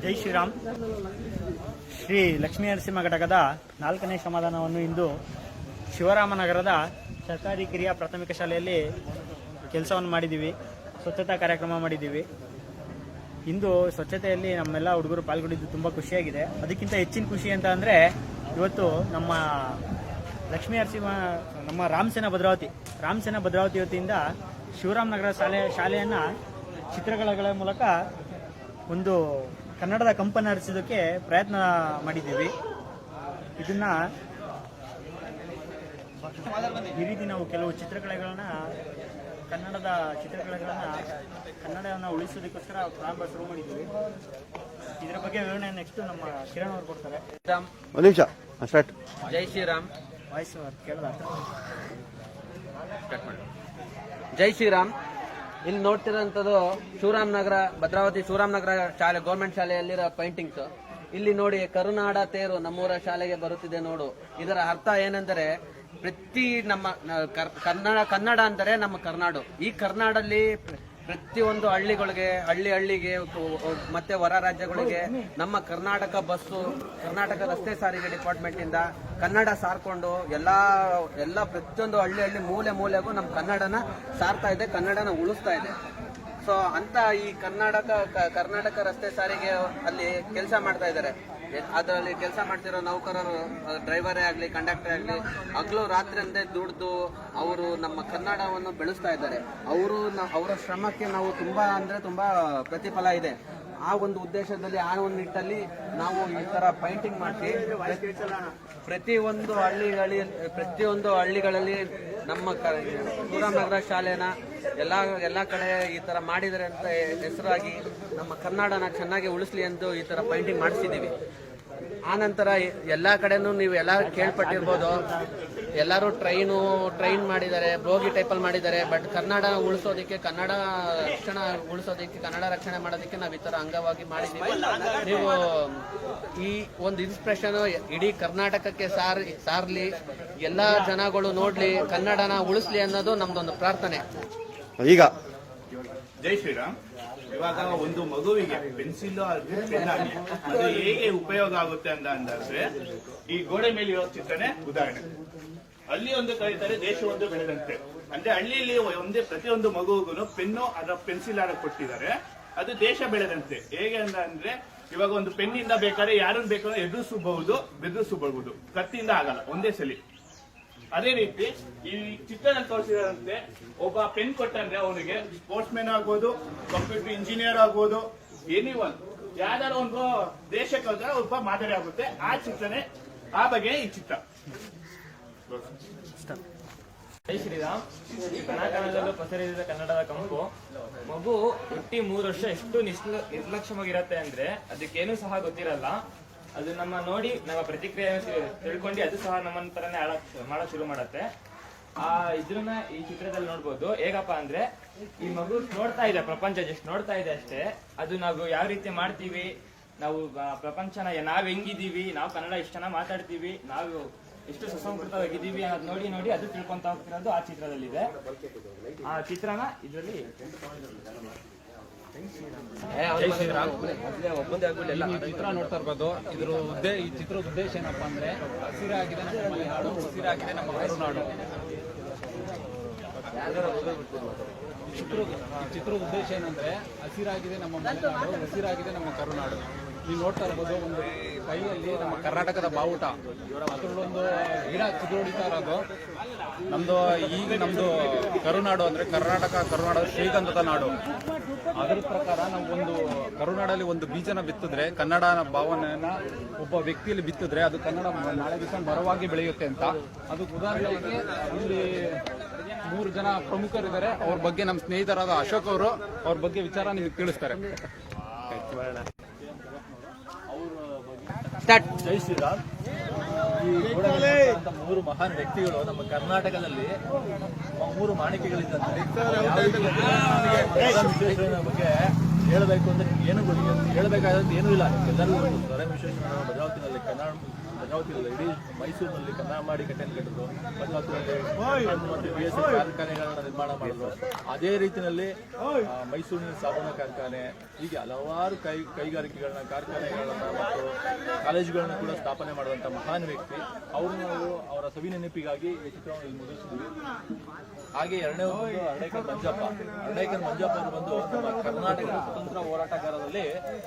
ಜೈ ಶ್ರೀರಾಮ್. ಶ್ರೀ ಲಕ್ಷ್ಮೀ ನರಸಿಂಹ ಘಟಕದ 4ನೇ ಶ್ರಮದಾನವನ್ನು ಇಂದು ಶಿವರಾಮನಗರದ ಸರ್ಕಾರಿ ಕಿರಿಯ ಪ್ರಾಥಮಿಕ ಶಾಲೆಯಲ್ಲಿ ಕೆಲಸವನ್ನು ಮಾಡಿದ್ದೀವಿ. ಸ್ವಚ್ಛತಾ ಕಾರ್ಯಕ್ರಮ ಮಾಡಿದ್ದೀವಿ. ಇಂದು ಸ್ವಚ್ಛತೆಯಲ್ಲಿ ನಮ್ಮೆಲ್ಲ ಹುಡುಗರು ಪಾಲ್ಗೊಂಡಿದ್ದು ತುಂಬ ಖುಷಿಯಾಗಿದೆ. ಅದಕ್ಕಿಂತ ಹೆಚ್ಚಿನ ಖುಷಿ ಅಂತ ಅಂದರೆ ಇವತ್ತು ನಮ್ಮ ಲಕ್ಷ್ಮೀ ನರಸಿಂಹ ನಮ್ಮ ರಾಮಸೇನಾ ಭದ್ರಾವತಿ ವತಿಯಿಂದ ಶಿವರಾಮನಗರ ಶಾಲೆಯನ್ನು ಚಿತ್ರಕಲೆಗಳ ಮೂಲಕ ಒಂದು ಕನ್ನಡದ ಕಂಪನ್ನು ಹರಿಸೋದಕ್ಕೆ ಪ್ರಯತ್ನ ಮಾಡಿದ್ದೀವಿ. ಇದನ್ನು ಈ ರೀತಿ ನಾವು ಕೆಲವು ಕನ್ನಡವನ್ನು ಉಳಿಸೋದಕ್ಕೋಸ್ಕರ ಪ್ರಾರಂಭ ಶುರು ಮಾಡಿದ್ದೀವಿ. ಇದರ ಬಗ್ಗೆ ವಿವರಣೆ ನೆಕ್ಸ್ಟ್ ನಮ್ಮ ಕಿರಣ್ ಅವರು ಕೊಡ್ತಾರೆ. ಒಂದು ನಿಮಿಷ ಸ್ಟಾರ್ಟ್. ಜೈ ಶ್ರೀರಾಮ್. ವಾಯ್ಸ್ ಕೇಳ್ದ. ಜೈ ಶ್ರೀರಾಮ್. ಇಲ್ಲಿ ನೋಡ್ತಿರೋಂಥದ್ದು ಶಿವರಾಮನಗರ ಭದ್ರಾವತಿ ಶಿವರಾಮನಗರ ಶಾಲೆ ಗೌರ್ಮೆಂಟ್ ಶಾಲೆಯಲ್ಲಿರೋ ಪೇಂಟಿಂಗ್ಸ್. ಇಲ್ಲಿ ನೋಡಿ ಕರುನಾಡ ತೇರು ನಮ್ಮೂರ ಶಾಲೆಗೆ ಬರುತ್ತಿದೆ ನೋಡು. ಇದರ ಅರ್ಥ ಏನೆಂದರೆ ಪ್ರತಿ ನಮ್ಮ ಕನ್ನಡ ಅಂದರೆ ನಮ್ಮ ಕರ್ನಾಡು. ಈ ಕರ್ನಾಡಲ್ಲಿ ಪ್ರತಿಯೊಂದು ಹಳ್ಳಿಗೆ ಮತ್ತೆ ಹೊರ ರಾಜ್ಯಗಳಿಗೆ ನಮ್ಮ ಕರ್ನಾಟಕ ಬಸ್ಸು, ಕರ್ನಾಟಕ ರಸ್ತೆ ಸಾರಿಗೆ ಡಿಪಾರ್ಟ್ಮೆಂಟ್ ಇಂದ ಕನ್ನಡ ಸಾರ್ಕೊಂಡು ಎಲ್ಲ ಪ್ರತಿಯೊಂದು ಹಳ್ಳಿ ಮೂಲೆಗೂ ನಮ್ಮ ಕನ್ನಡನ ಸಾರ್ತಾ ಇದೆ, ಕನ್ನಡನ ಉಳಿಸ್ತಾ ಇದೆ. ಸೊ ಅಂತ ಈ ಕರ್ನಾಟಕ ರಸ್ತೆ ಸಾರಿಗೆ ಅಲ್ಲಿ ಕೆಲಸ ಮಾಡ್ತಾ ಇದ್ದಾರೆ. ಅದರಲ್ಲಿ ಕೆಲಸ ಮಾಡ್ತಿರೋ ನೌಕರರು, ಡ್ರೈವರೇ ಆಗಲಿ ಕಂಡಕ್ಟರ್ ಆಗಲಿ, ಹಗಲು ರಾತ್ರಿ ಅಂದೇ ದುಡ್ದು ಅವರು ನಮ್ಮ ಕನ್ನಡವನ್ನು ಬೆಳೆಸ್ತಾ ಇದ್ದಾರೆ. ಅವರ ಶ್ರಮಕ್ಕೆ ನಾವು ತುಂಬಾ ಪ್ರತಿಫಲ ಇದೆ. ಆ ಒಂದು ಉದ್ದೇಶದಲ್ಲಿ, ಆ ಒಂದು ನಿಟ್ಟಲ್ಲಿ ನಾವು ಈ ತರ ಪೇಂಟಿಂಗ್ ಮಾಡಿಸಿ ಪ್ರತಿಯೊಂದು ಹಳ್ಳಿಗಳಲ್ಲಿ ನಮ್ಮ ಶಿವರಾಮನಗರ ಶಾಲೆನ ಎಲ್ಲ ಕಡೆ ಈ ತರ ಮಾಡಿದರೆ ಅಂತ ಹೆಸರಾಗಿ ನಮ್ಮ ಕನ್ನಡನ ಚೆನ್ನಾಗಿ ಉಳಿಸ್ಲಿ ಎಂದು ಈ ತರ ಪೇಂಟಿಂಗ್ ಮಾಡಿಸಿದೀವಿ. ಆನಂತರ ಎಲ್ಲಾ ಕಡೆನೂ ನೀವು ಎಲ್ಲ ಕೇಳ್ಪಟ್ಟಿರ್ಬೋದು, ಎಲ್ಲರೂ ಟ್ರೈನ್ ಮಾಡಿದ್ದಾರೆ, ಬೋಗಿ ಟೈಪಲ್ಲಿ ಮಾಡಿದ್ದಾರೆ. ಬಟ್ ಕನ್ನಡ ರಕ್ಷಣೆ ಮಾಡೋದಕ್ಕೆ ನಾವು ಈ ತರ ಅಂಗವಾಗಿ ಮಾಡಿದ್ದೀವಿ. ನೀವು ಈ ಒಂದು ಇನ್ಸ್ಪಿರೇಷನ್ ಇಡೀ ಕರ್ನಾಟಕಕ್ಕೆ ಸಾರ್ಲಿ, ಎಲ್ಲಾ ಜನಗಳು ನೋಡ್ಲಿ, ಕನ್ನಡನ ಉಳಿಸ್ಲಿ ಅನ್ನೋದು ನಮ್ದೊಂದು ಪ್ರಾರ್ಥನೆ. ಈಗ ಜೈ ಶ್ರೀರಾಮ್. ಇವಾಗ ಒಂದು ಮಗುವಿಗೆ ಪೆನ್ಸಿಲ್ ಪೆನ್ ಆಗಿ ಅದು ಹೇಗೆ ಉಪಯೋಗ ಆಗುತ್ತೆ ಅಂದ್ರೆ ಈ ಗೋಡೆ ಮೇಲೆ ಇರೋ ಚಿತ್ರನೇ ಉದಾಹರಣೆ. ಅಲ್ಲಿ ಒಂದು ಕರೀತಾರೆ ದೇಶ ಒಂದು ಬೆಳೆದಂತೆ. ಅಂದ್ರೆ ಹಳ್ಳಿಯಲ್ಲಿ ಪ್ರತಿಯೊಂದು ಮಗುವಿಗೂ ಪೆನ್ನು ಅದರ ಪೆನ್ಸಿಲ್ ಆರ ಕೊಟ್ಟಿದ್ದಾರೆ. ಅದು ದೇಶ ಬೆಳೆದಂತೆ. ಹೇಗೆ ಅಂದ್ರೆ ಇವಾಗ ಒಂದು ಪೆನ್ನಿಂದ ಬೇಕಾದ್ರೆ ಯಾರನ್ನು ಬೇಕಾದ್ರೂ ಬೆದರಿಸಬಹುದು, ಕತ್ತಿಯಿಂದ ಆಗಲ್ಲ, ಒಂದೇ ಸಲಿ. ಅದೇ ರೀತಿ ಈ ಚಿತ್ರದಲ್ಲಿ ತೋರಿಸಿದಂತೆ ಒಬ್ಬ ಪೆನ್ ಕೊಟ್ಟಂದ್ರೆ ಅವನಿಗೆ ಸ್ಪೋರ್ಟ್ಸ್ ಮ್ಯಾನ್ ಆಗ್ಬೋದು, ಕಂಪ್ಯೂಟರ್ ಇಂಜಿನಿಯರ್ ಆಗ್ಬೋದು, ಎನಿವನ್ ಯಾವ್ದಾರ ಒಂದು ದೇಶಕ್ಕೆ ಹೋದ್ರೆ ಒಬ್ಬ ಮಾದರಿ ಆಗುತ್ತೆ. ಆ ಚಿತ್ರನೇ, ಆ ಬಗ್ಗೆ ಈ ಚಿತ್ರ. ಜೈ ಶ್ರೀರಾಮ್. ಕಣಕಣದಲ್ಲೂ ಪಸರಿಸಿದ ಕನ್ನಡದ ಕಂಪು. ಮಗು ಹುಟ್ಟಿ 3 ವರ್ಷ ಎಷ್ಟು ನಿರ್ಲಕ್ಷ್ಯವಾಗಿರತ್ತೆ ಅಂದ್ರೆ ಅದಕ್ಕೇನು ಸಹ ಗೊತ್ತಿರಲ್ಲ. ಅದು ನೋಡಿ ನಮ್ಮ ಪ್ರತಿಕ್ರಿಯೆ ತಿಳ್ಕೊಂಡು ಅದು ಸಹ ನಮ್ಮನ್ನ ತರನೇ ಮಾಡಕ್ ಶುರು ಮಾಡತ್ತೆ. ಇದ್ರನ್ನ ಈ ಚಿತ್ರದಲ್ಲಿ ನೋಡ್ಬೋದು. ಹೇಗಪ್ಪ ಅಂದ್ರೆ ಈ ಮಗು ನೋಡ್ತಾ ಇದೆ, ಪ್ರಪಂಚ ಜಸ್ಟ್ ನೋಡ್ತಾ ಇದೆ ಅಷ್ಟೇ. ಅದು ನಾವು ಯಾವ ರೀತಿ ಮಾಡ್ತೀವಿ, ನಾವು ಪ್ರಪಂಚನ ನಾವ್ ಹೆಂಗಿದೀವಿ, ನಾವು ಕನ್ನಡ ಎಷ್ಟು ಚೆನ್ನಾಗಿ ಮಾತಾಡ್ತೀವಿ, ನಾವು ಎಷ್ಟು ಸುಸಂಸ್ಕೃತವಾಗಿದ್ದೀವಿ ಅನ್ನೋದು ನೋಡಿ ಅದು ತಿಳ್ಕೊಂತ ಹೋಗ್ತಿರೋದು ಆ ಚಿತ್ರದಲ್ಲಿದೆ. ಆ ಚಿತ್ರನ ಇದರಲ್ಲಿ ಚಿತ್ರ ನೋಡ್ತಾ ಇರ್ಬೋದು. ಈ ಚಿತ್ರದ ಉದ್ದೇಶ ಏನಪ್ಪಾ ಅಂದ್ರೆ ಹಸಿರಾಗಿದೆ ನಮ್ಮ ಮಲೆನಾಡು, ಹಸಿರಾಗಿದೆ ನಮ್ಮ ಕರುನಾಡು. ಚಿತ್ರದ ಉದ್ದೇಶ ಏನಂದ್ರೆ ಹಸಿರಾಗಿದೆ ನಮ್ಮ ಮಲೆನಾಡು, ಹಸಿರಾಗಿದೆ ನಮ್ಮ ಕರುನಾಡು. ನೀವು ನೋಡ್ತಾ ಇರ್ಬೋದು, ಒಂದು ಕೈಯಲ್ಲಿ ನಮ್ಮ ಕರ್ನಾಟಕದ ಬಾವುಟ, ಅದರಲ್ಲೊಂದು ಗಿಡ ಚಿಗುರೊಡಿತಾ ಇರೋದು. ನಮ್ದು ಕರುನಾಡು ಅಂದ್ರೆ ಕರುನಾಡದ ಶ್ರೀಗಂಧದ ನಾಡು. ಅದ್ರ ಪ್ರಕಾರ ನಾವು ಒಂದು ಕರುನಾಡಲ್ಲಿ ಒಂದು ಬೀಜನ ಬಿತ್ತಿದ್ರೆ, ಕನ್ನಡ ಭಾವನೆಯನ್ನ ಒಬ್ಬ ವ್ಯಕ್ತಿಯಲ್ಲಿ ಬಿತ್ತಿದ್ರೆ ಅದು ಕನ್ನಡ ನಾಳೆ ದಿವಸ ಮರವಾಗಿ ಬೆಳೆಯುತ್ತೆ ಅಂತ. ಅದಕ್ಕೆ ಉದಾಹರಣೆಗೆ ಇಲ್ಲಿ 3 ಜನ ಪ್ರಮುಖರಿದ್ದಾರೆ. ಅವ್ರ ಬಗ್ಗೆ ನಮ್ಮ ಸ್ನೇಹಿತರಾದ ಅಶೋಕ್ ಅವರು ಅವ್ರ ಬಗ್ಗೆ ವಿಚಾರ ನಿಮಗೆ ತಿಳಿಸ್ತಾರೆ. ಜೈ ಶ್ರೀರಾಮ್. ಈ ಗೋಡೆ 3 ಮಹಾನ್ ವ್ಯಕ್ತಿಗಳು ನಮ್ಮ ಕರ್ನಾಟಕದಲ್ಲಿ 3 ಮಾಣಿಕೆಗಳಿದ್ದಂತೆ. ಬಗ್ಗೆ ಹೇಳಬೇಕು ಅಂದ್ರೆ ಏನು ಹೇಳಬೇಕಾದಂತ ಏನೂ ಇಲ್ಲ. ಎಲ್ಲರಿಗೂ ಗೊತ್ತು. ಸರ್ ಎಂ ವಿಶ್ವೇಶ್ವರಯ್ಯ ಭದ್ರಾವತಿನಲ್ಲಿ ಕನ್ನಡ ಭದ್ರಾವತಿಯಲ್ಲಿ ಇಡೀ ಮೈಸೂರಿನಲ್ಲಿ ಕನ್ನಂಬಾಡಿ ಕಟ್ಟೆಯನ್ನು ಕಟ್ಟಿದ್ರು, ಭದ್ರಾವತಿಯಲ್ಲಿ ಮತ್ತು BSC ಕಾರ್ಖಾನೆಗಳನ್ನ ನಿರ್ಮಾಣ ಮಾಡಿದ್ರು. ಅದೇ ರೀತಿಯಲ್ಲಿ ಮೈಸೂರಿನ ಸಾಬೂನು ಕಾರ್ಖಾನೆ, ಹೀಗೆ ಹಲವಾರು ಕೈಗಾರಿಕೆಗಳನ್ನ, ಕಾರ್ಖಾನೆಗಳನ್ನ ಮತ್ತು ಕಾಲೇಜುಗಳನ್ನ ಕೂಡ ಸ್ಥಾಪನೆ ಮಾಡುವಂಥ ಮಹಾನ್ ವ್ಯಕ್ತಿ. ಅವ್ರನ್ನ ನಾವು ಅವರ ಸವಿ ನೆನಪಿಗಾಗಿ ಈ ಚಿತ್ರವನ್ನು ಇಲ್ಲಿ ಮುಗಿಸಿದ್ವಿ. ಹಾಗೆ ಎರಡನೇ ಒಂದು ಅರ್ಡೇಕರ್ ಮಂಜಪ್ಪ. ಅರ್ಡೇಕರ್ ಮಂಜಪ್ಪ ಅವರು ಬಂದು ನಮ್ಮ ಕರ್ನಾಟಕದ ಸ್ವತಂತ್ರ ಹೋರಾಟಗಾರರಲ್ಲಿ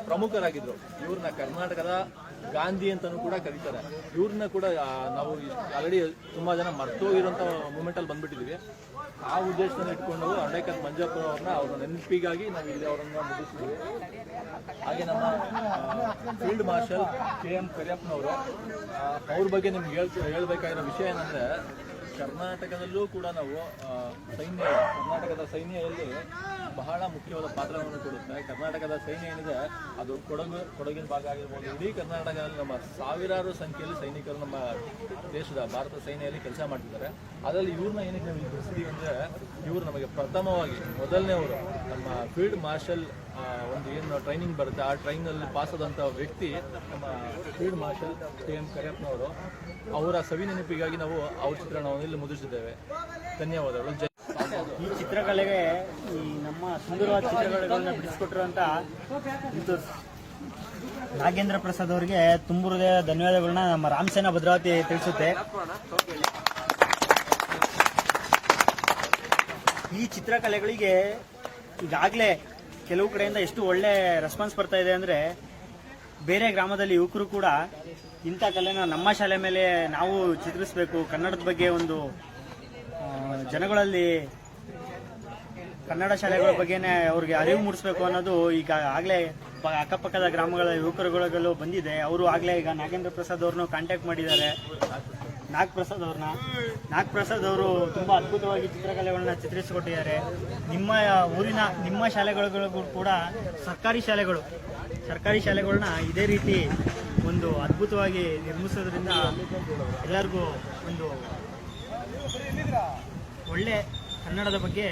ಪ್ರಮುಖರಾಗಿದ್ರು. ಇವ್ರನ್ನ ಕರ್ನಾಟಕದ ಗಾಂಧಿ ಅಂತಾನೂ ಕೂಡ ಕರೀತಾರೆ. ಇವ್ರನ್ನ ಕೂಡ ನಾವು ಆಲ್ರೆಡಿ ತುಂಬಾ ಜನ ಮರ್ತೋಗಿರುವಂತ ಮೂಮೆಂಟ್ ಅಲ್ಲಿ ಬಂದ್ಬಿಟ್ಟಿದೀವಿ. ಆ ಉದ್ದೇಶದಲ್ಲಿ ಇಟ್ಕೊಂಡು ಅರ್ಡೇಕರ್ ಮಂಜಪ್ಪ ಅವ್ರ ನೆನಪಿಗಾಗಿ ನಾವು ಇಲ್ಲಿ ಅವರನ್ನ ಮುಗಿಸ್ತೀವಿ. ಹಾಗೆ ನಮ್ಮ ಫೀಲ್ಡ್ ಮಾರ್ಷಲ್ KM ಕರಿಯಪ್ಪನವರು, ಅವ್ರ ಬಗ್ಗೆ ನಿಮ್ಗೆ ಹೇಳ್ಬೇಕಾಗಿರೋ ವಿಷಯ ಏನಂದ್ರೆ, ಕರ್ನಾಟಕದಲ್ಲೂ ಕೂಡ ನಾವು ಕರ್ನಾಟಕದ ಸೈನ್ಯದಲ್ಲಿ ಬಹಳ ಮುಖ್ಯವಾದ ಪಾತ್ರವನ್ನು ಕೊಡುತ್ತೆ. ಕರ್ನಾಟಕದ ಸೈನ್ಯ ಏನಿದೆ ಅದು ಕೊಡಗಿನ ಭಾಗ ಆಗಿರ್ಬೋದು, ಇಡೀ ಕರ್ನಾಟಕದಲ್ಲಿ ನಮ್ಮ ಸಾವಿರಾರು ಸಂಖ್ಯೆಯಲ್ಲಿ ಸೈನಿಕರು ನಮ್ಮ ದೇಶದ ಭಾರತ ಸೈನ್ಯದಲ್ಲಿ ಕೆಲಸ ಮಾಡ್ತಿದ್ದಾರೆ. ಅದರಲ್ಲಿ ಇವ್ರನ್ನ ಏನಕ್ಕೆ ನಾವು ತಿಳಿಸಿದೀವಿ ಅಂದರೆ, ಇವರು ನಮಗೆ ಪ್ರಥಮವಾಗಿ ಮೊದಲನೇವರು ನಮ್ಮ ಫೀಲ್ಡ್ ಮಾರ್ಷಲ್ ಒಂದು ಏನು ಟ್ರೈನಿಂಗ್ ಬರುತ್ತೆ, ಆ ಟ್ರೈನಲ್ಲಿ ಪಾಸ್ ಆದಂಥ ವ್ಯಕ್ತಿ ನಮ್ಮ ಫೀಲ್ಡ್ ಮಾರ್ಷಲ್ KM ಕರಿಯಪ್ಪನವರು. ಅವರ ಸವಿ ನೆನಪಿಗಾಗಿ ನಾವು ಅವ್ರ ಚಿತ್ರಣವನ್ನು ಇಲ್ಲಿ ಮುಗಿಸಿದ್ದೇವೆ. ಧನ್ಯವಾದಗಳು. ಈ ಚಿತ್ರಕಲೆಗೆ ಈ ನಮ್ಮ ಸುಂದರವಾದ ಚಿತ್ರಕಲೆಗಳನ್ನ ಬಿಡಿಸ್ಕೊಟ್ಟಿರುವಂಥ ಇದು ನಾಗೇಂದ್ರ ಪ್ರಸಾದ್ ಅವರಿಗೆ ತುಂಬ ಹೃದಯ ಧನ್ಯವಾದಗಳನ್ನ ನಮ್ಮ ರಾಮಸೇನಾ ಭದ್ರಾವತಿ ತಿಳಿಸುತ್ತೆ. ಈ ಚಿತ್ರಕಲೆಗಳಿಗೆ ಈಗಾಗಲೇ ಕೆಲವು ಕಡೆಯಿಂದ ಎಷ್ಟು ಒಳ್ಳೆ ರೆಸ್ಪಾನ್ಸ್ ಬರ್ತಾ ಇದೆ ಅಂದರೆ, ಬೇರೆ ಗ್ರಾಮದಲ್ಲಿ ಯುವಕರು ಕೂಡ ಇಂಥ ಕಲೆನ ನಮ್ಮ ಶಾಲೆ ಮೇಲೆ ನಾವು ಚಿತ್ರಿಸಬೇಕು, ಕನ್ನಡದ ಬಗ್ಗೆ ಒಂದು ಜನಗಳಲ್ಲಿ ಕನ್ನಡ ಶಾಲೆಗಳ ಬಗ್ಗೆನೇ ಅವ್ರಿಗೆ ಅರಿವು ಮೂಡಿಸ್ಬೇಕು ಅನ್ನೋದು ಈಗ ಆಗಲೇ ಅಕ್ಕಪಕ್ಕದ ಗ್ರಾಮಗಳ ಯುವಕರುಗಳಿಗೆಲ್ಲೂ ಬಂದಿದೆ. ಅವರು ಆಗಲೇ ಈಗ ನಾಗೇಂದ್ರ ಪ್ರಸಾದ್ ಅವ್ರನ್ನೂ ಕಾಂಟ್ಯಾಕ್ಟ್ ಮಾಡಿದ್ದಾರೆ, ನಾಗಪ್ರಸಾದ್ ಅವ್ರನ್ನ. ನಾಗಪ್ರಸಾದ್ ಅವರು ತುಂಬ ಅದ್ಭುತವಾಗಿ ಚಿತ್ರಕಲೆಗಳನ್ನ ಚಿತ್ರಿಸಿಕೊಟ್ಟಿದ್ದಾರೆ. ನಿಮ್ಮ ಊರಿನ ನಿಮ್ಮ ಶಾಲೆಗಳಿಗೂ ಕೂಡ ಸರ್ಕಾರಿ ಶಾಲೆಗಳನ್ನ ಇದೇ ರೀತಿ ಒಂದು ಅದ್ಭುತವಾಗಿ ನಿರ್ಮಿಸೋದ್ರಿಂದ ಎಲ್ಲರಿಗೂ ಒಂದು ಒಳ್ಳೆ ಕನ್ನಡದ ಬಗ್ಗೆ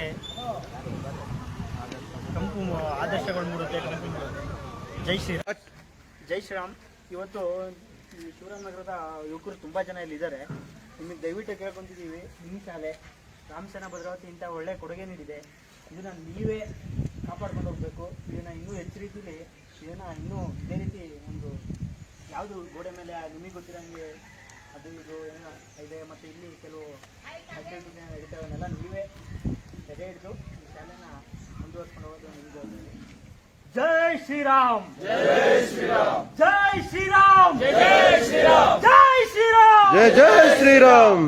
ಕಂಪು ಆದರ್ಶಗಳು ಮೂಡುತ್ತೆ. ಜೈ ಶ್ರೀರಾಮ್. ಜೈ ಶ್ರೀರಾಮ್. ಇವತ್ತು ಈ ಶಿವರಾಮನಗರದ ಯುವಕರು ತುಂಬ ಜನ ಇಲ್ಲಿದ್ದಾರೆ. ನಿಮಗೆ ದಯವಿಟ್ಟು ಕೇಳ್ಕೊತಿದ್ದೀವಿ, ನಿಮ್ಮ ಶಾಲೆ ರಾಮಸೇನಾ ಭದ್ರಾವತಿ ಇಂಥ ಒಳ್ಳೆ ಕೊಡುಗೆ ನೀಡಿದೆ. ಇದನ್ನು ನೀವೇ ಕಾಪಾಡ್ಕೊಂಡು ಹೋಗಬೇಕು. ಇದನ್ನು ಇನ್ನೂ ಹೆಚ್ಚು ರೀತಿಯಲ್ಲಿ ಇದನ್ನು ಇನ್ನೂ ಇದೇ ರೀತಿ ಒಂದು ಯಾವುದು ಗೋಡೆ ಮೇಲೆ ನಿಮಗೆ ಗೊತ್ತಿರೋಂಗೆ ಅದು ಇದು ಏನೋ ಇದೆ, ಮತ್ತು ಇಲ್ಲಿ ಕೆಲವು ಆಕ್ಟಿವಿಟೀಸ್ ನಡೀತಾವನ್ನೆಲ್ಲ ನೀವೇ ಹೆಡೆ ಹಿಡಿದು ಈ ಶಾಲೆನ ಮುಂದುವರ್ಸ್ಕೊಂಡು ಹೋಗೋದು ನಿಮಗೆ. ಜೈ ಶ್ರೀರಾಮ್. ಜೈ ಶ್ರೀರಾಮ್. ಜೈ ಶ್ರೀರಾಮ್. ಜೈ ಶ್ರೀರಾಮ್. ಜೈ ಶ್ರೀರಾಮ್. ಜೈ ಜೈ ಶ್ರೀರಾಮ್.